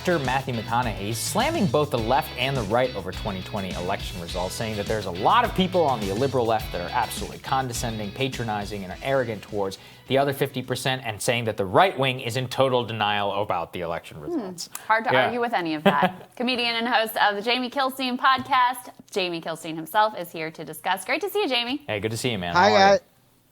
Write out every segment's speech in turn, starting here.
actor Matthew McConaughey. He's slamming both the left and the right over 2020 election results, saying that there's a lot of people on the illiberal left that are absolutely condescending, patronizing, and are arrogant towards the other 50%, and saying that the right wing is in total denial about the election results. Hard to argue with any of that. Comedian and host of the Jamie Kilstein podcast, Jamie Kilstein himself, is here to discuss. Great to see you, Jamie. Hey, good to see you, man. Hi,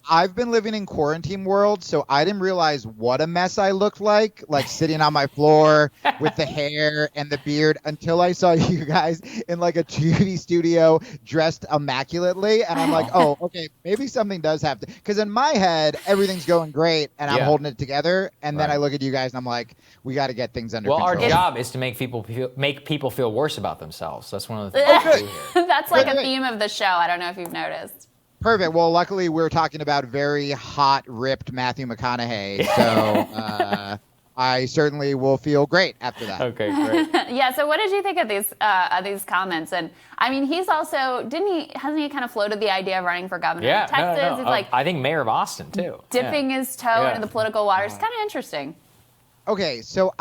I've been living in quarantine world, so I didn't realize what a mess I looked like sitting on my floor with the hair and the beard, until I saw you guys in like a TV studio dressed immaculately. And I'm like, oh, okay, maybe something does have to, because in my head, everything's going great and I'm holding it together. And then I look at you guys and I'm like, we got to get things under control. Well, our job is to make people feel worse about themselves. That's one of the things we do here. That's like a theme of the show. I don't know if you've noticed. Perfect. Well, luckily we're talking about very hot, ripped Matthew McConaughey, so I certainly will feel great after that. Okay, great. Yeah. So, what did you think of these comments? And I mean, he's also hasn't he kind of floated the idea of running for governor of Texas? No. He's like, I think mayor of Austin too. Dipping his toe into the political waters. It's kind of interesting. Okay, so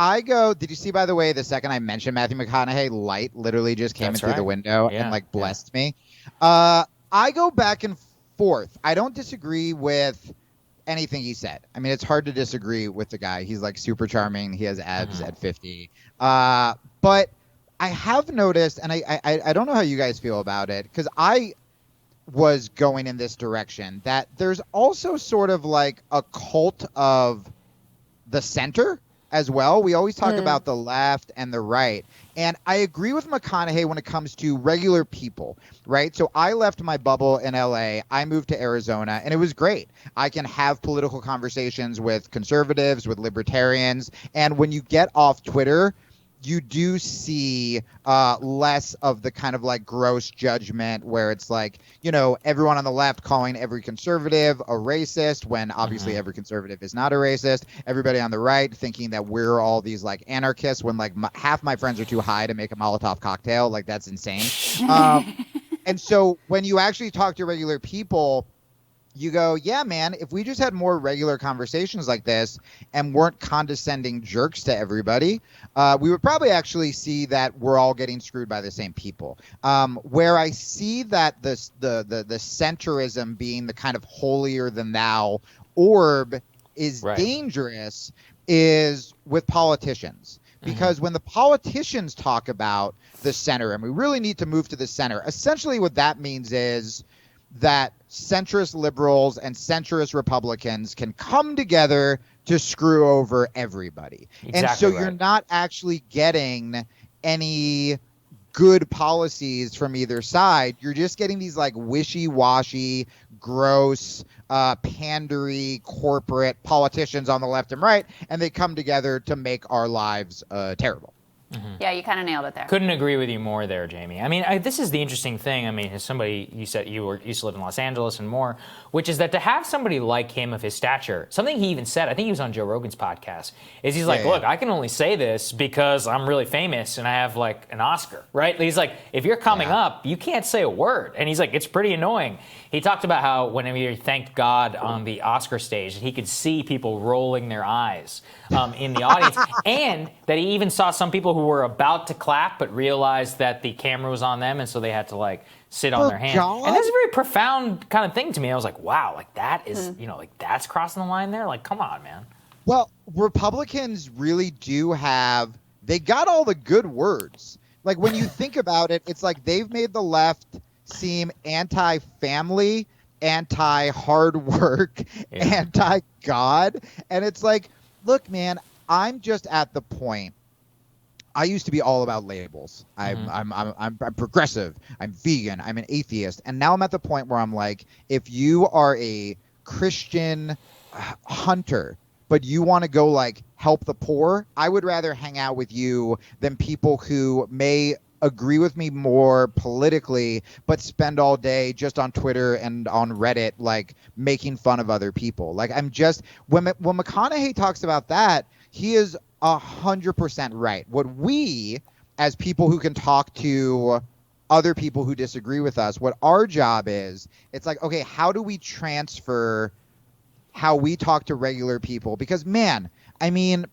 did you see, by the way, the second I mentioned Matthew McConaughey, light literally just came in through the window and blessed me. I go back and forth. I don't disagree with anything he said. I mean, it's hard to disagree with the guy. He's like super charming. He has abs at 50. But I have noticed, and I don't know how you guys feel about it, because I was going in this direction, that there's also sort of like a cult of the center as well. We always talk about the left and the right. And I agree with McConaughey when it comes to regular people, right? So I left my bubble in LA. I moved to Arizona, and it was great. I can have political conversations with conservatives, with libertarians. And when you get off Twitter, you do see less of the kind of like gross judgment where it's like, everyone on the left calling every conservative a racist, when obviously every conservative is not a racist. Everybody on the right thinking that we're all these like anarchists, when like half my friends are too high to make a Molotov cocktail. Like, that's insane. And so when you actually talk to regular people, you go, yeah, man, if we just had more regular conversations like this and weren't condescending jerks to everybody, we would probably actually see that we're all getting screwed by the same people. Where I see that the centrism being the kind of holier than thou orb is dangerous is with politicians. Because when the politicians talk about the center, and we really need to move to the center, essentially what that means is that centrist liberals and centrist Republicans can come together to screw over everybody. And so you're not actually getting any good policies from either side. You're just getting these like wishy-washy, gross, pandery, corporate politicians on the left and right, and they come together to make our lives terrible. Yeah, you kind of nailed it there. Couldn't agree with you more there, Jamie. I mean, this is the interesting thing. I mean, as somebody, you said you used to live in Los Angeles and more, which is that to have somebody like him of his stature, something he even said, I think he was on Joe Rogan's podcast, is he's like, look, I can only say this because I'm really famous and I have like an Oscar, right? He's like, if you're coming up, you can't say a word. And he's like, it's pretty annoying. He talked about how whenever he thanked God on the Oscar stage, he could see people rolling their eyes in the audience, and that he even saw some people who were about to clap but realized that the camera was on them, and so they had to like sit on their hands. God. And that's a very profound kind of thing to me. I was like, wow, like that is, like that's crossing the line there. Like, come on, man. Well, Republicans really do they got all the good words. Like, when you think about it, it's like they've made the left seem anti-family, anti-hard work, anti-God. And it's like, look, man, I'm just at the point. I used to be all about labels. I'm progressive. I'm vegan. I'm an atheist. And now I'm at the point where I'm like, if you are a Christian hunter, but you want to go like help the poor, I would rather hang out with you than people who may agree with me more politically, but spend all day just on Twitter and on Reddit, like making fun of other people. Like, I'm just, when McConaughey talks about that, he is 100% right. What we, as people who can talk to other people who disagree with us, what our job is, it's like, okay, how do we transfer how we talk to regular people? Because, man, I mean,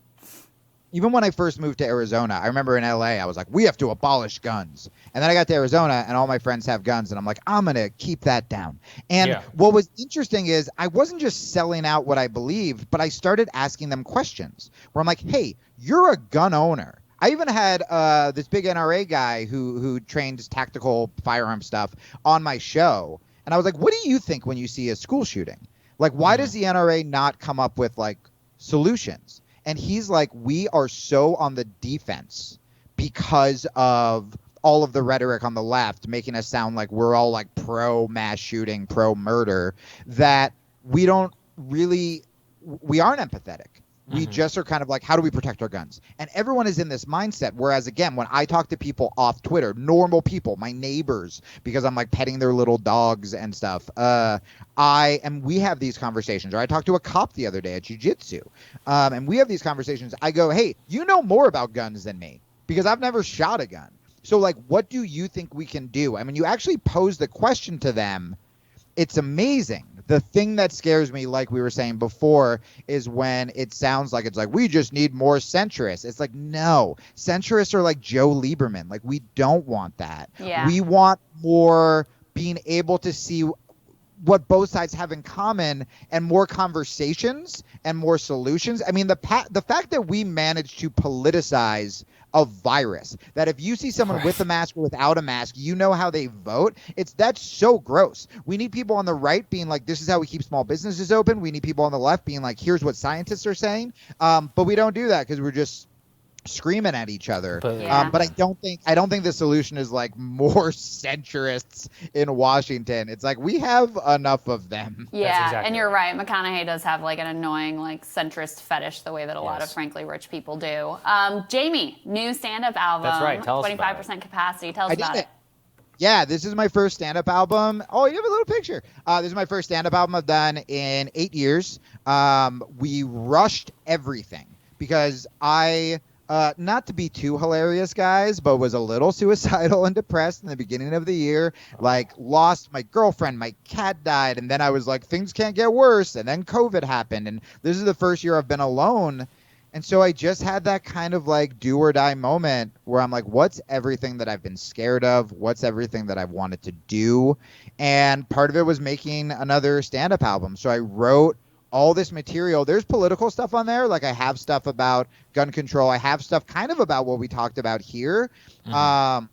even when I first moved to Arizona, I remember in LA, I was like, we have to abolish guns. And then I got to Arizona and all my friends have guns. And I'm like, I'm going to keep that down. And what was interesting is I wasn't just selling out what I believed, but I started asking them questions where I'm like, hey, you're a gun owner. I even had this big NRA guy who trains tactical firearm stuff on my show. And I was like, what do you think when you see a school shooting? Like, why does the NRA not come up with, like, solutions? And he's like, we are so on the defense because of all of the rhetoric on the left, making us sound like we're all, like, pro mass shooting, pro murder, that we aren't empathetic. We just are kind of like, how do we protect our guns? And everyone is in this mindset. Whereas, again, when I talk to people off Twitter, normal people, my neighbors, because I'm like petting their little dogs and stuff, we have these conversations. Or I talked to a cop the other day at jiu-jitsu, and we have these conversations. I go, hey, you know more about guns than me because I've never shot a gun. So, like, what do you think we can do? I mean, you actually pose the question to them. It's amazing. The thing that scares me, like we were saying before, is when it sounds like it's like, we just need more centrists. It's like, no, centrists are like Joe Lieberman. Like, we don't want that. Yeah. We want more being able to see what both sides have in common and more conversations and more solutions. I mean, the fact that we managed to politicize a virus, that if you see someone with a mask or without a mask, you know how they vote. That's so gross. We need people on the right being like, this is how we keep small businesses open. We need people on the left being like, here's what scientists are saying. But we don't do that because we're just screaming at each other. But I don't think the solution is like more centrists in Washington. It's like we have enough of them. Yeah, exactly, and you're right. McConaughey does have like an annoying like centrist fetish the way that a lot of frankly rich people do. Jamie, new stand-up album. That's right. Tell us 25% capacity. Tell us about it. Yeah, this is my first stand-up album. Oh, you have a little picture. This is my first stand-up album I've done in 8 years. We rushed everything because not to be too hilarious, guys, but was a little suicidal and depressed in the beginning of the year. Like, lost my girlfriend, my cat died, and then I was like, things can't get worse, and then COVID happened, and this is the first year I've been alone. And so I just had that kind of like do or die moment where I'm like, what's everything that I've been scared of? What's everything that I've wanted to do? And part of it was making another stand-up album. So I wrote all this material. There's political stuff on there. Like, I have stuff about gun control. I have stuff kind of about what we talked about here. But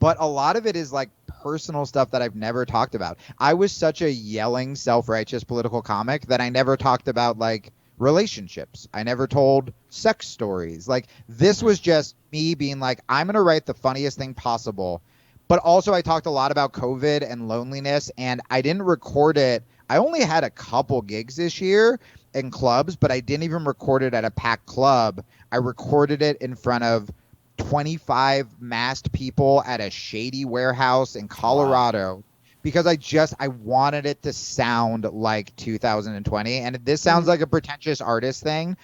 a lot of it is like personal stuff that I've never talked about. I was such a yelling, self-righteous political comic that I never talked about like relationships. I never told sex stories. Like, this was just me being like, I'm going to write the funniest thing possible. But also I talked a lot about COVID and loneliness, and I didn't record it. I only had a couple gigs this year in clubs, but I didn't even record it at a packed club. I recorded it in front of 25 masked people at a shady warehouse in Colorado. Wow. Because I wanted it to sound like 2020. And this sounds like a pretentious artist thing,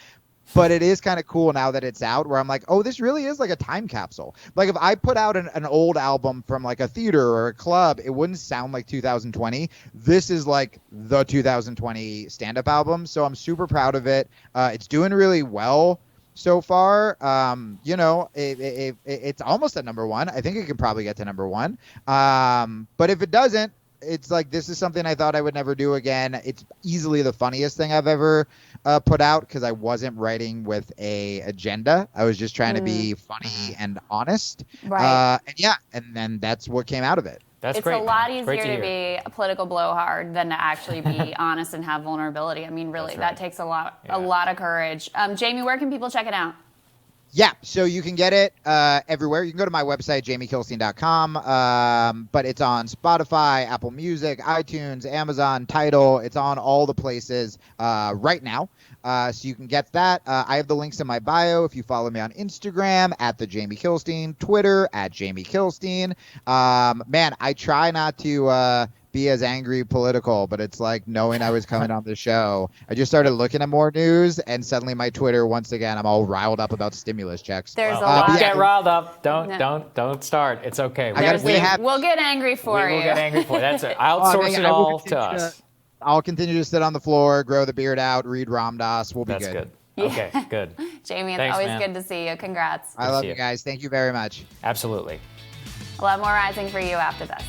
but it is kind of cool now that it's out, where I'm like, oh, this really is like a time capsule. Like, if I put out an old album from like a theater or a club, it wouldn't sound like 2020. This is like the 2020 stand-up album. So I'm super proud of it. It's doing really well so far. It's almost at number one. I think it can probably get to number one. But if it doesn't, it's like, this is something I thought I would never do again. It's easily the funniest thing I've ever put out, because I wasn't writing with a agenda. I was just trying to be funny and honest. Right. And then that's what came out of it. That's it's great. A lot easier to be a political blowhard than to actually be honest and have vulnerability. I mean, really, that takes a lot of courage. Jamie, where can people check it out? Yeah, so you can get it everywhere. You can go to my website, jamiekilstein.com, but it's on Spotify, Apple Music, iTunes, Amazon, Tidal. It's on all the places right now, so you can get that. I have the links in my bio if you follow me on Instagram, at the Jamie Kilstein, Twitter, at Jamie Kilstein. Man, I try not to be as angry political, but it's like, knowing I was coming on the show, I just started looking at more news, and suddenly my Twitter, once again, I'm all riled up about stimulus checks. There's a lot. Don't get riled up. Don't start. It's okay. We'll get angry for you. We'll get angry for you. That's it. Outsource it all to us. I'll continue to sit on the floor, grow the beard out, read Ram Dass. We'll be good. That's good. Yeah. Okay, good. Jamie, it's Thanks, always man. good to see you. Congrats. I love you guys. Thank you very much. Absolutely. A lot more rising for you after this.